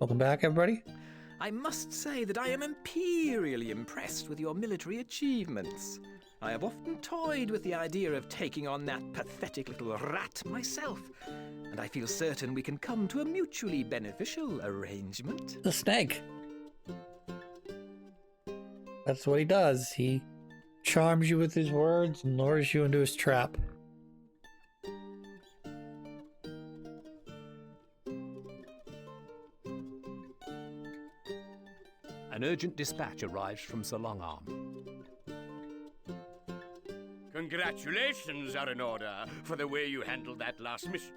Welcome back, everybody. I must say that I am imperially impressed with your military achievements. I have often toyed with the idea of taking on that pathetic little rat myself, and I feel certain we can come to a mutually beneficial arrangement. The snake. That's what he does. He charms you with his words and lures you into his trap. An urgent dispatch arrives from Sir Longarm. Congratulations are in order for the way you handled that last mission.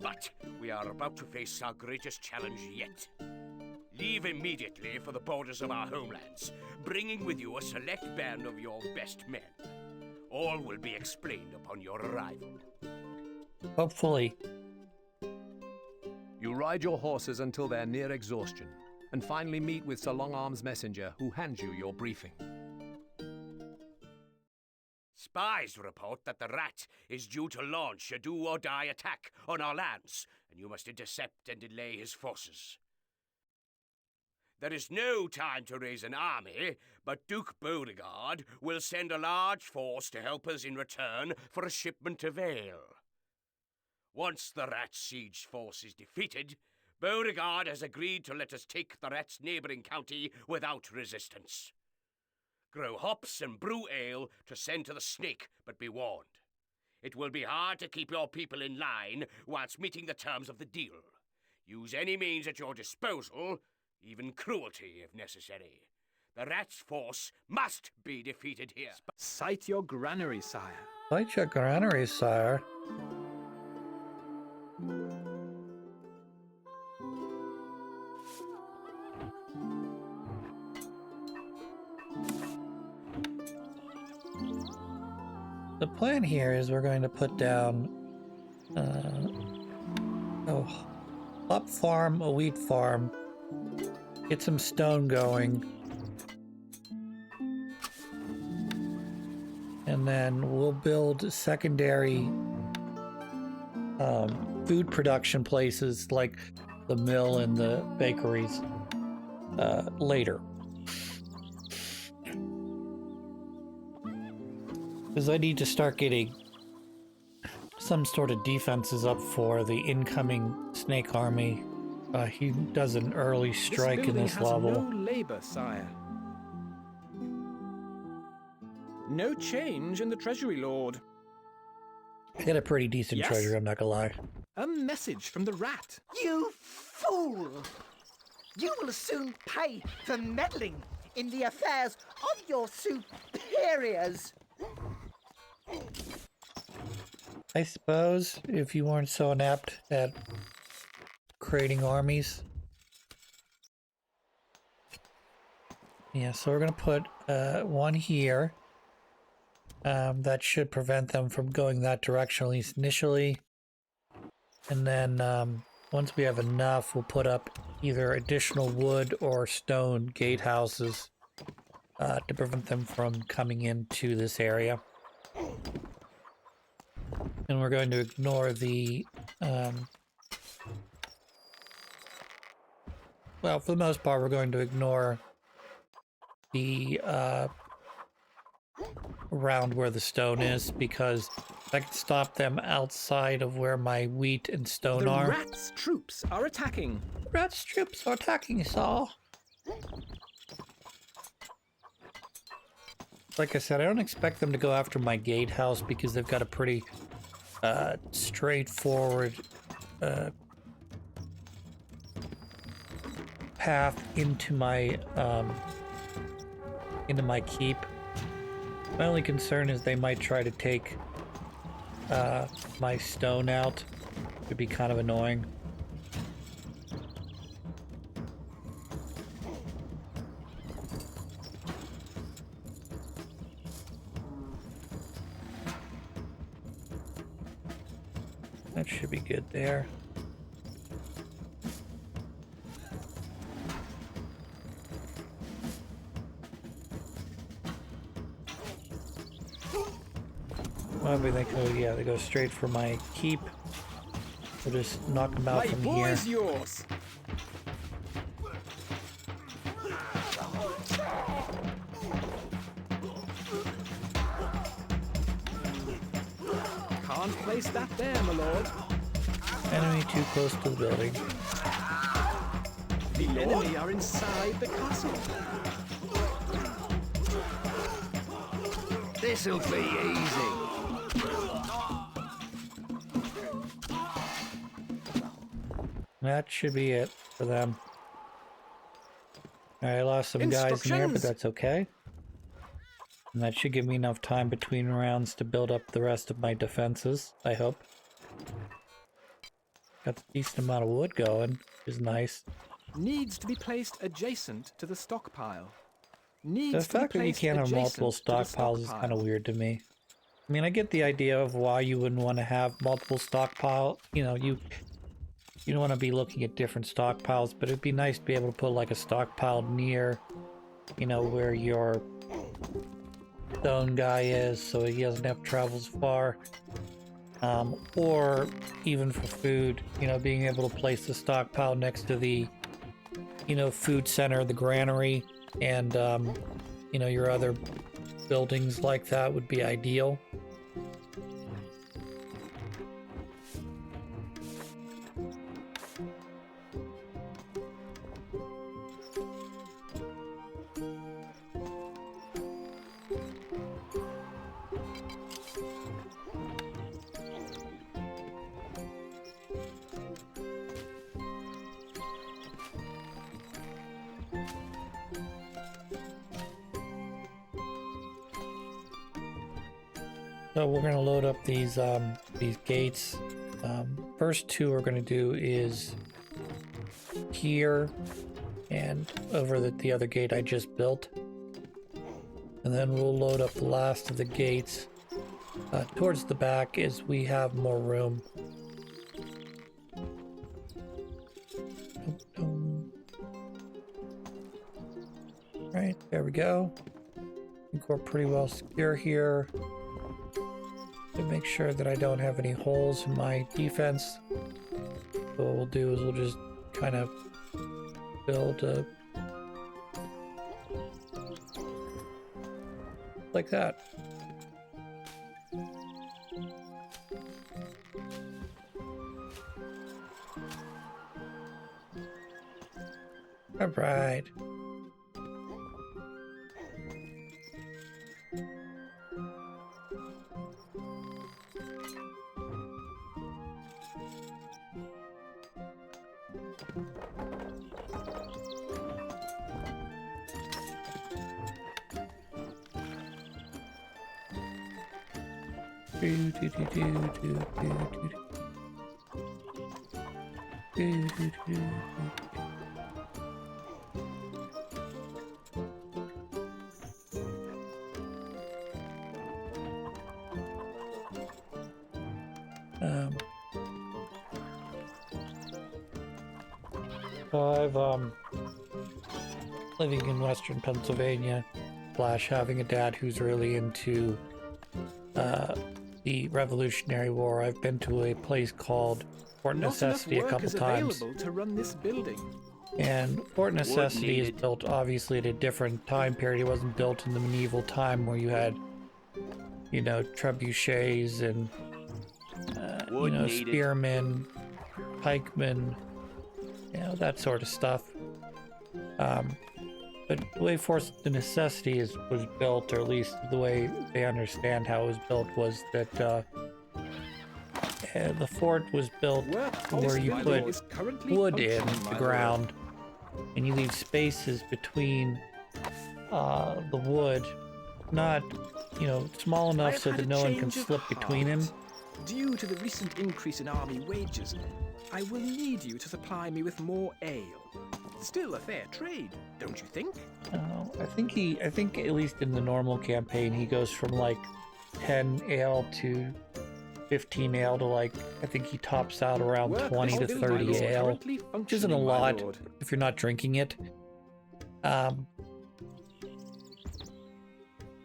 But we are about to face our greatest challenge yet. Leave immediately for the borders of our homelands, bringing with you a select band of your best men. All will be explained upon your arrival. Hopefully. You ride your horses until they're near exhaustion, and finally meet with Sir Longarm's messenger, who hands you your briefing. Spies report that the rat is due to launch a do-or-die attack on our lands, and you must intercept and delay his forces. There is no time to raise an army, but Duke Beauregard will send a large force to help us in return for a shipment of ale. Once the rat's siege force is defeated, Beauregard has agreed to let us take the rat's neighboring county without resistance. Grow hops and brew ale to send to the snake, but be warned. It will be hard to keep your people in line whilst meeting the terms of the deal. Use any means at your disposal, even cruelty if necessary. The rat's force must be defeated here. Cite your granary, sire. Light your granary, sire. The plan here is we're going to put down a hop farm, a wheat farm, get some stone going, and then we'll build secondary food production places like the mill and the bakeries later. Because I need to start getting some sort of defenses up for the incoming snake army. He does an early strike in this level. No labor, sire. No change in the treasury, lord. I got a pretty decent Yes? treasure, I'm not gonna lie. A message from the rat. You fool! You will soon pay for meddling in the affairs of your superiors. I suppose if you weren't so inept at creating armies. Yeah, so we're gonna put one here. That should prevent them from going that direction, at least initially. And then once we have enough, we'll put up either additional wood or stone gatehouses to prevent them from coming into this area. And we're going to ignore the well, for the most part, we're going to ignore the around where the stone is, because I can stop them outside of where my wheat and stone are. The rat's troops are attacking. The rat's troops are attacking us all. Like I said, I don't expect them to go after my gatehouse because they've got a pretty straightforward path into my keep. My only concern is they might try to take my stone out. It would be kind of annoying. That should be good there. Well, they go, yeah, they go straight for my keep. We'll just knock them out My from boy's here. yours. Can't place that there, my lord. Enemy too close to the building. The enemy are inside the castle. This'll be easy. That should be it for them. Alright, I lost some guys in there, but Instructions. that's okay. And that should give me enough time between rounds to build up the rest of my defenses, I hope. Got a decent amount of wood going, which is nice. Needs to be placed adjacent to the stockpile. The Needs to be fact that you placed can't have multiple adjacent to the stockpiles is kind of stockpile. weird to me. I mean, I get the idea of why you wouldn't want to have multiple stockpile. You know, you don't want to be looking at different stockpiles, but it'd be nice to be able to put like a stockpile near, you know, where your stone guy is, so he doesn't have to travel as far. Or even for food, you know, being able to place the stockpile next to the, you know, food center, the granary, and you know, your other buildings like that would be ideal. So we're gonna load up these gates. First two we're gonna do is here and over the other gate I just built, and then we'll load up the last of the gates towards the back as we have more room. Right, there we go. I think we're pretty well secure here. To make sure that I don't have any holes in my defense. So what we'll do is we'll just kind of build like that. All right. So I've living in Western Pennsylvania, slash having a dad who's really into the Revolutionary War. I've been to a place called Fort Necessity a couple times. Available to run this building. And Fort Necessity is needed. built obviously at a different time period. It wasn't built in the medieval time where you had, you know, trebuchets and, you Wood know, needed. spearmen, pikemen, you know, that sort of stuff. But the way Fort Necessity was built, or at least the way they understand how it was built, was that the fort was built where you put wood in the ground, and you leave spaces between the wood, not, you know, small enough so that no one can slip between them. Due to the recent increase in army wages, I will need you to supply me with more ale. Still a fair trade, don't you think? I think at least in the normal campaign he goes from like 10 ale to 15 ale to like, I think he tops out around 20 to 30 ale, which isn't a lot if you're not drinking it.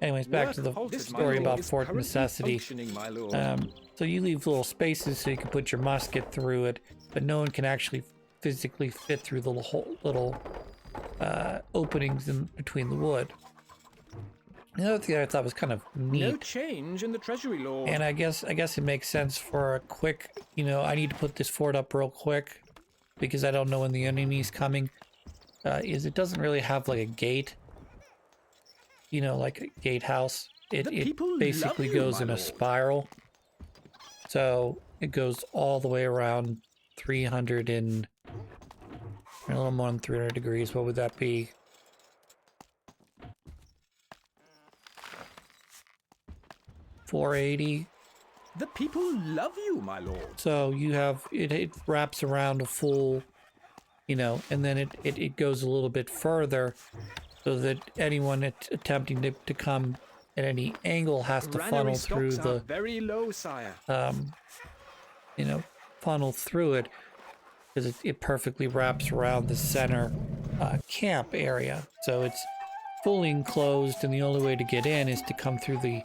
Anyways, back to the story about Fort Necessity. So you leave little spaces so you can put your musket through it, but no one can actually physically fit through the little openings in between the wood. The other thing I thought was kind of neat. No change in the treasury, Lord. And I guess it makes sense for a quick, I need to put this fort up real quick because I don't know when the enemy's coming. Is it doesn't really have like a gate, like a gatehouse. It basically goes in a spiral. So it goes all the way around 300 and a little more than 300 degrees. What would that be? 480. The people love you, my lord. So you have it wraps around a full, and then it goes a little bit further, so that anyone attempting to come at any angle has to funnel through the very low, sire. Funnel through it, because it perfectly wraps around the center camp area. So it's fully enclosed, and the only way to get in is to come through the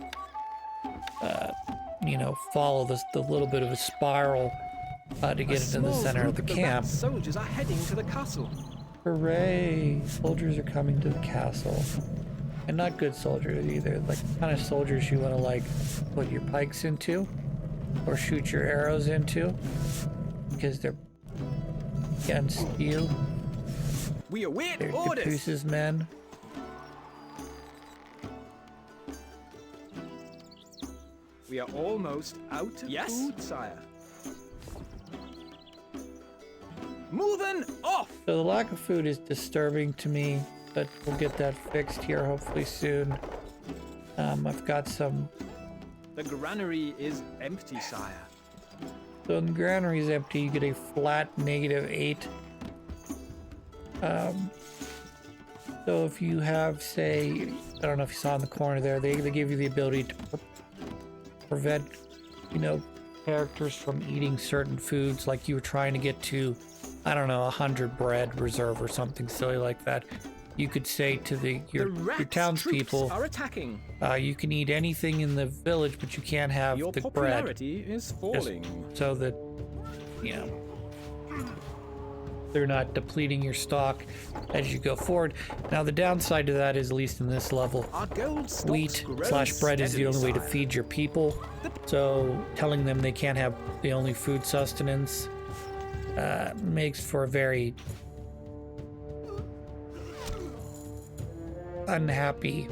follow the little bit of a spiral to get into the center of the camp. Soldiers are heading to the castle. Hooray! Soldiers are coming to the castle. And not good soldiers either. Like the kind of soldiers you want to put your pikes into or shoot your arrows into because they're against you. We await They're orders. Caprice's men. We are almost out of food, sire. Moving off! So the lack of food is disturbing to me, but we'll get that fixed here hopefully soon. I've got some... The granary is empty, sire. So when the granary is empty, you get a flat -8. So if you have, say, I don't know if you saw in the corner there, they give you the ability to prevent, characters from eating certain foods, like you were trying to get to, I don't know, 100 bread reserve or something silly like that. You could say to your townspeople, are attacking. You can eat anything in the village, but you can't have Your the bread. popularity is falling. Just so that, they're not depleting your stock as you go forward. Now the downside to that is, at least in this level, wheat / bread is the only way to feed your people. So telling them they can't have the only food sustenance makes for a very unhappy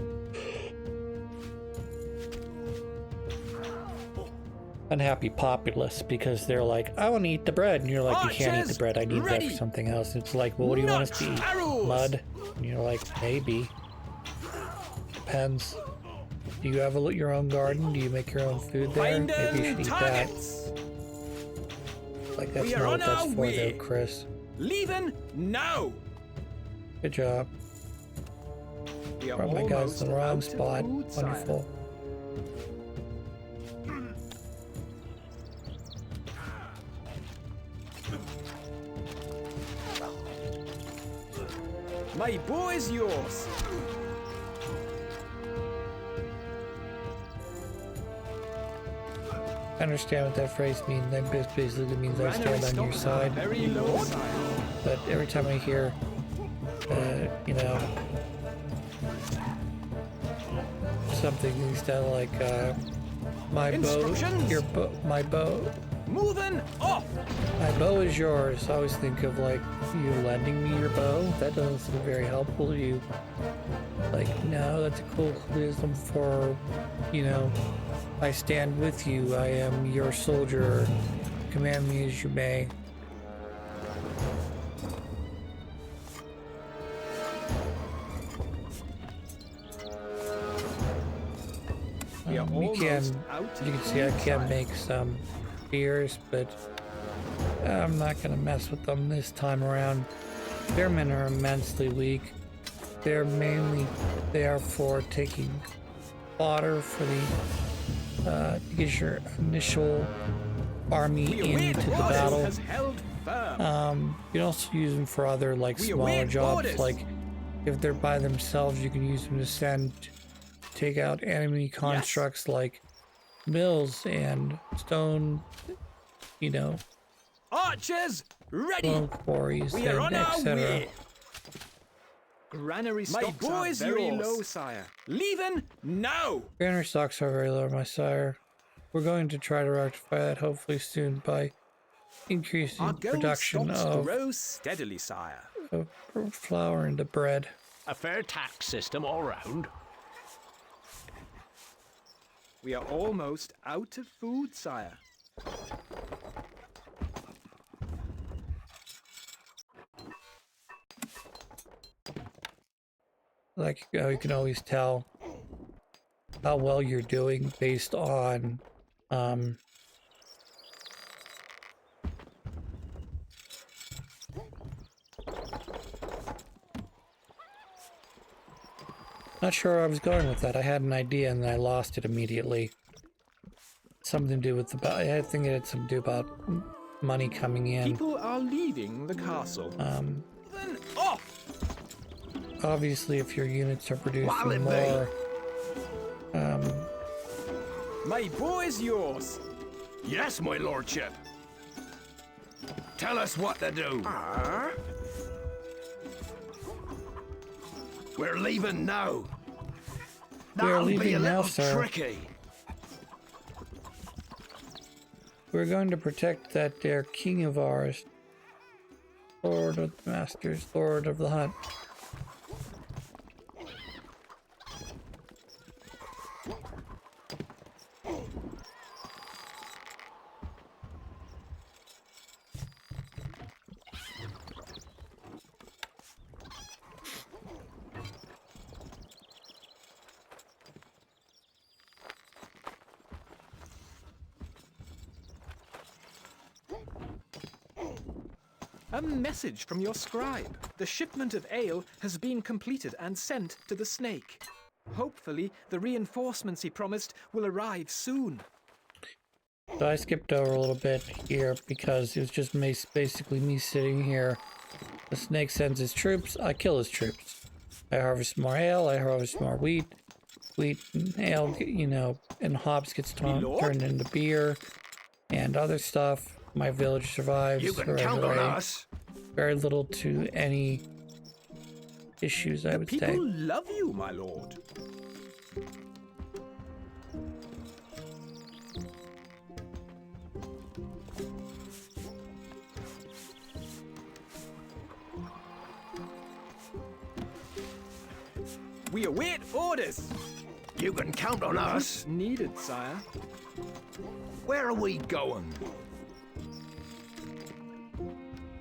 populace, because they're like, I want to eat the bread, and you're like, you can't eat the bread, I need that for something else. It's like, well, what do you want us to eat? Mud? And you're like, maybe. Depends. Do you have your own garden? Do you make your own food there? Maybe you should eat that. Like, that's not what that's for there, Chris. Leaving now. Good job. Brought my guys in the wrong spot. Wonderful. My bow is yours. I understand what that phrase means. That basically means I stand on your side. Very low, sire. But every time I hear, something instead like, my bow, your bow, my bow. Moving off. My bow is yours. I always think of like you lending me your bow. That doesn't seem very helpful to you. Like, no, that's a colloquialism for, I stand with you. I am your soldier. Command me as you may. You can see I can make some spears, but I'm not going to mess with them this time around. Their men are immensely weak. They're mainly there for taking fodder for to get your initial army into the battle. You can also use them for other smaller jobs, like if they're by themselves, you can use them to take out enemy constructs like mills and stone, archers ready. stone quarries, We are on and our etc. way. Granary stocks are very low, sire. Leaving now! Granary stocks are very low, my sire. We're going to try to rectify that hopefully soon by increasing Our gold production stocks of grow steadily, sire. flour into bread. A fair tax system all round. We are almost out of food, sire. Like how you can always tell how well you're doing based on not sure where I was going with that. I had an idea and then I lost it immediately. Something to do with the I think it had something to do about money coming in. People are leaving the castle. Then off! Obviously, if your units are producing Wallin more, My boy's yours. Yes, my lordship. Tell us what to do. We're leaving now. We're That'll be a leaving now, little sir. tricky. We're going to protect that there king of ours, Lord of the Masters, Lord of the Hunt. A message from your scribe. The shipment of ale has been completed and sent to the snake. Hopefully, the reinforcements he promised will arrive soon. So I skipped over a little bit here because it was just basically me sitting here. The snake sends his troops, I kill his troops. I harvest more ale, I harvest more wheat. Wheat and ale, you know, and hops gets turned into beer and other stuff. My village survives. You can count on right? us. Very little to any issues, I would People say. love you, my lord. We await orders. You can count on us. Needed, sire. Where are we going?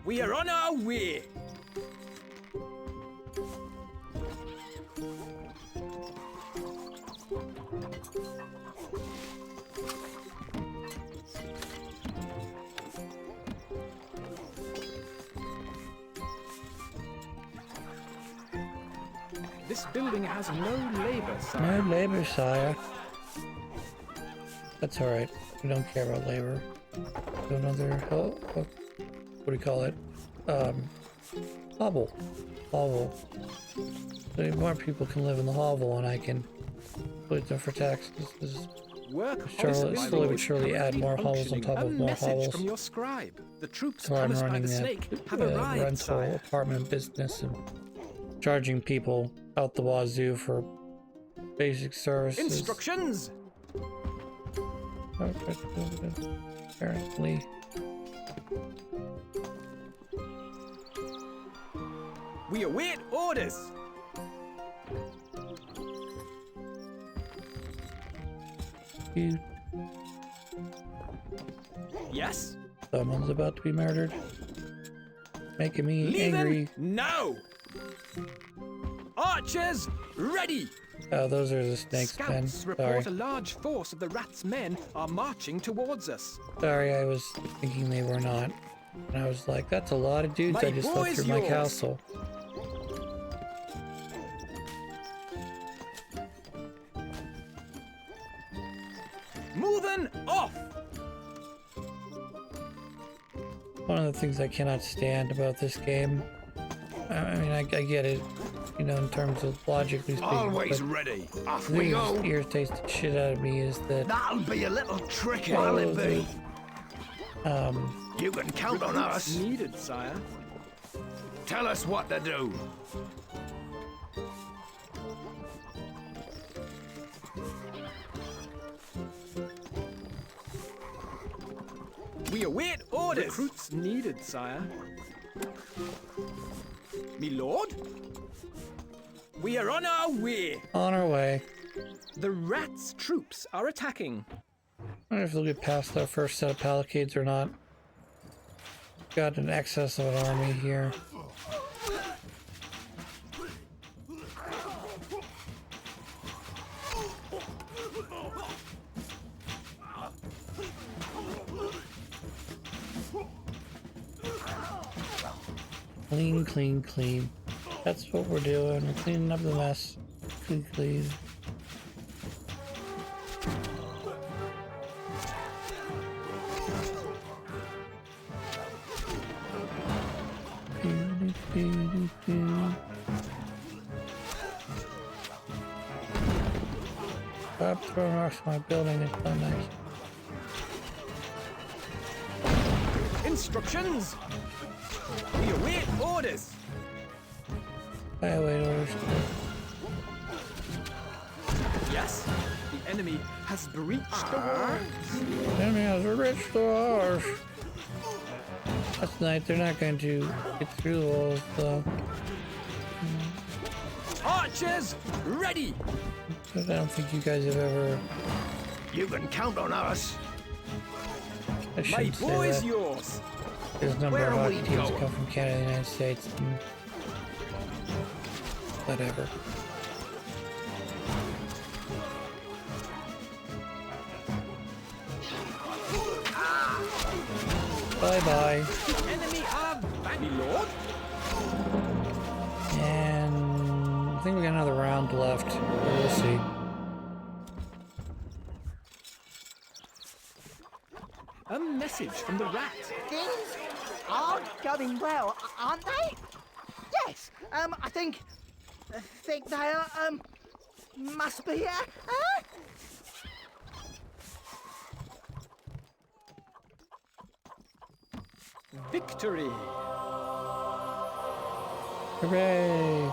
We are on our way. This building has no labor, sire. No labor, sire. That's alright. We don't care about labor. Do another what do you call it? Hovel. Hovel. So more people can live in the hovel and I can put them for taxes. Work Slowly but surely add more hovels on top of more message hovels. from your scribe. The troops So I'm promised by running the that snake have arrived, rental sire. apartment business and charging people out the wazoo for basic services. Instructions. Apparently. We await orders. You, Yes. someone's about to be murdered. Making me Leaving angry. now. Archers ready. Oh, those are the snakes, Ben. Scouts Sorry. report a large force of the rat's men are marching towards us. Sorry, I was thinking they were not. And I was like, that's a lot of dudes My I just boy left is through my yours. castle. Moving off. One of the things I cannot stand about this game, I mean, I get it, you know, in terms of logically speaking, Always but ready. Off the we thing that go. irritates the shit out of me is that That'll be a little tricky. all Will of it be? the, You can count on us. Needed, sire. Tell us what to do. We await orders. Recruits needed, sire. Me lord? We are on our way. On our way. The rats' troops are attacking. I wonder if they'll get past that first set of palisades or not. Got an excess of an army here. Clean, clean, clean. That's what we're doing. We're cleaning up the mess. Clean, clean. Stop throwing rocks at my building. It's so nice. Instructions. We await orders. I await orders. Yes, the enemy has breached the walls. Enemy has reached the walls. That's nice. They're not going to get through the walls, though. Archers, ready. But I don't think you guys have ever. You can count on us. I My shouldn't say boy's that. yours. There's a number Where of are hockey we teams that going? come from Canada and the United States. And whatever. Bye bye. The enemy are back, me lord. And I think we got another round left. We'll see. A message from the rat. Things are going well, aren't they? Yes. I think they are. Must be. Victory. Hooray!